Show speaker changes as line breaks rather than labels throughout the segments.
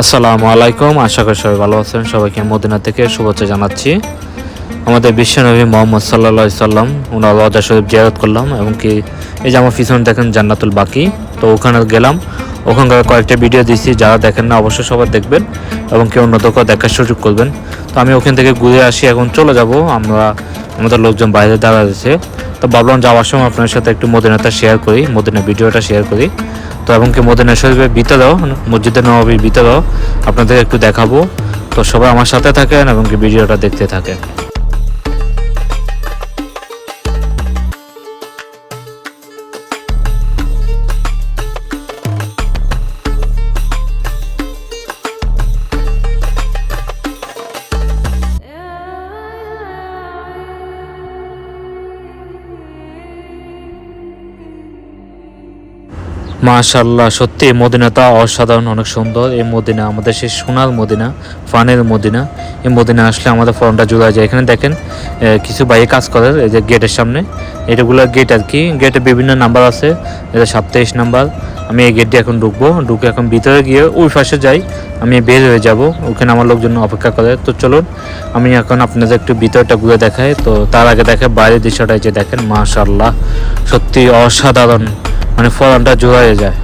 আসসালামু আলাইকুম, আশা করি সবাই ভালো আছেন। সবাইকে মদিনা থেকে শুভেচ্ছা জানাচ্ছি। আমাদের বিশ্বনবী মোহাম্মদ সাল্লাল্লাহু আলাইহি সাল্লাম ওনার রওজা শরীফ জিয়ারত করলাম, এবং কি এই যে আমার পিছনে দেখেন জান্নাতুল বাকি, তো ওখানে গেলাম। ওখানকার কয়েকটা ভিডিও দিয়েছি, যারা দেখেন না অবশ্যই সবাই দেখবেন এবং কি অন্যদেরকেও দেখার সুযোগ করবেন। তো আমি ওখান থেকে ঘুরে আসি, এখন চলে যাব। আমাদের লোকজন বাইরে দাঁড়াচ্ছে, তো ভাবলাম যাওয়ার সময় আপনার সাথে একটু মদিনাটা শেয়ার করি, মদিনা ভিডিওটা শেয়ার করি। তো এবং কি মদিনা শরীফের ভিতরেও, মসজিদে নববীর ভিতরেও আপনাদের একটু দেখাবো। তো সবাই আমার সাথে থাকেন এবং কি ভিডিওটা দেখতে থাকেন। মাশাআল্লাহ, সত্যি মদিনাটা অসাধারণ, অনেক সুন্দর। এই মদিনা আমাদের সেই সোনার মদিনা, ফানের মদিনা। এই মদিনা আসলে আমাদের ফর্মটা জোড়া যায়। এখানে দেখেন কিছু বাইরে কাজ করে, এই যে গেটের সামনে, এটাগুলো গেট আর কি। গেটে বিভিন্ন নাম্বার আছে, এটা 27 নাম্বার। আমি এই গেট দিয়ে এখন ঢুকে এখন ভিতরে গিয়ে ওই পাশে যাই, আমি বের হয়ে যাব। ওখানে আমার লোকজন অপেক্ষা করে। তো চলুন আমি এখন আপনাদের একটু ভিতরটা ঘুরে দেখাই। তো তার আগে দেখে বাইরের দৃশ্যটা, যে দেখেন মাশাআল্লাহ, সত্যি অসাধারণ, মানে ফলনটা জোড়ায় যায়।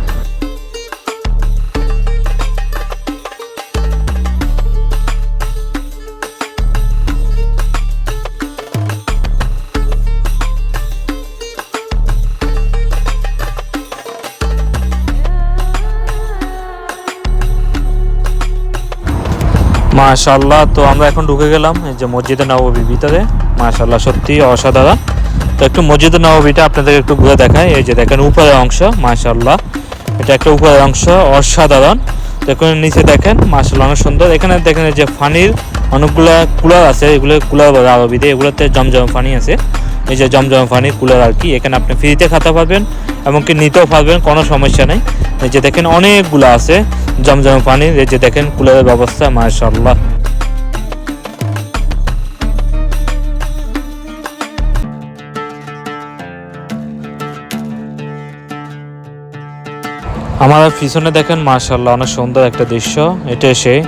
মাশাআল্লাহ, তো আমরা এখন ঢুকে গেলাম এই যে মসজিদে নববীর ভিতরে। মাশাআল্লাহ, সত্যি অসাধারণ। তো একটু মসজিদে নববীটা আপনাদের একটু ঘুরে দেখাই। এই যে দেখেন উপরের অংশ, মাশাআল্লাহ, এটা একটা উপরের অংশ, অসাধারণ। তো এখন নিচে দেখেন মাশাআল্লাহ অনেক সুন্দর। এখানে দেখেন যে পানির অনেকগুলো কুলার আছে, এগুলো কুলার বলে আরবিতে, এগুলোতে জমজম পানি আছে। এই যে জমজম পানি কুলার আর কি, এখানে আপনি ফ্রিতে খেতে পারবেন এমনকি নিতেও পারবেন, কোনো সমস্যা নেই। এই যে দেখেন অনেকগুলো আছে জমজম পানির, এই যে দেখেন কুলারের ব্যবস্থা, মাশাআল্লাহ। আমার পিছনে দেখেন মাশাআল্লাহ অনেক সুন্দর একটা দৃশ্য। এটা সেই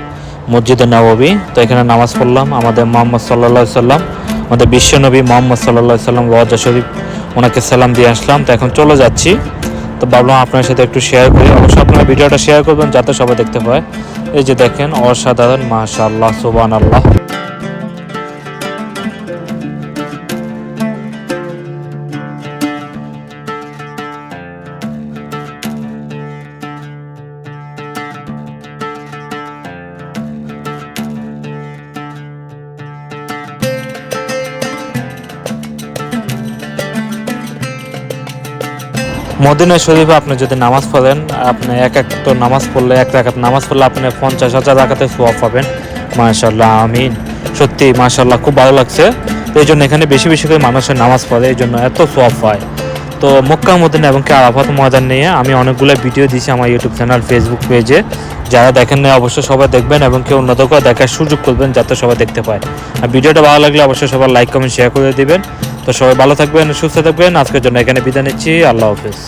মসজিদে নববী। তো এখানে নামাজ পড়লাম, আমাদের মোহাম্মদ সাল্লাল্লাহু আলাইহি সাল্লাম, আমাদের বিশ্বনবী মোহাম্মদ সাল্লাল্লাহু আলাইহি সাল্লাম রওজা শরীফ, ওনাকে সালাম দিয়ে আসলাম। তো এখন চলে যাচ্ছি। তো ভাবলাম আপনার সাথে একটু শেয়ার করি। অবশ্যই আপনারা ভিডিওটা শেয়ার করবেন যাতে সবাই দেখতে পায়। এই যে দেখেন অসাধারণ, মাশাআল্লাহ, সুবহানাল্লাহ। মদিনা শরীফে আপনি যদি নামাজ পড়েন, আপনি এক নামাজ পড়লে, এক রাকাত নামাজ পড়লে আপনি 50,000 রাকাতের সওয়াব পাবেন। মাশাআল্লাহ, আমিন। সত্যি মাশাআল্লাহ, খুব ভালো লাগছে। তো এই জন্য এখানে বেশি বেশি করে মানুষের নামাজ পড়ে, এই জন্য এত সওয়াব পায়। তো মক্কা মদিনা এবং কি আরাফাত ময়দান নিয়ে আমি অনেকগুলো ভিডিও দিয়েছি আমার ইউটিউব চ্যানেল, ফেসবুক পেজে। যারা দেখেন না অবশ্যই সবাই দেখবেন এবং কেউ অন্যদেরকেও দেখার সুযোগ করবেন যাতে সবাই দেখতে পায়। আর ভিডিওটা ভালো লাগলে অবশ্যই সবাই লাইক কমেন্ট শেয়ার করে দিবেন। তো সবাই ভালো থাকবেন, সুস্থ থাকবেন। আজকের জন্য এখানে বিদায় নিচ্ছি। আল্লাহ হাফেজ।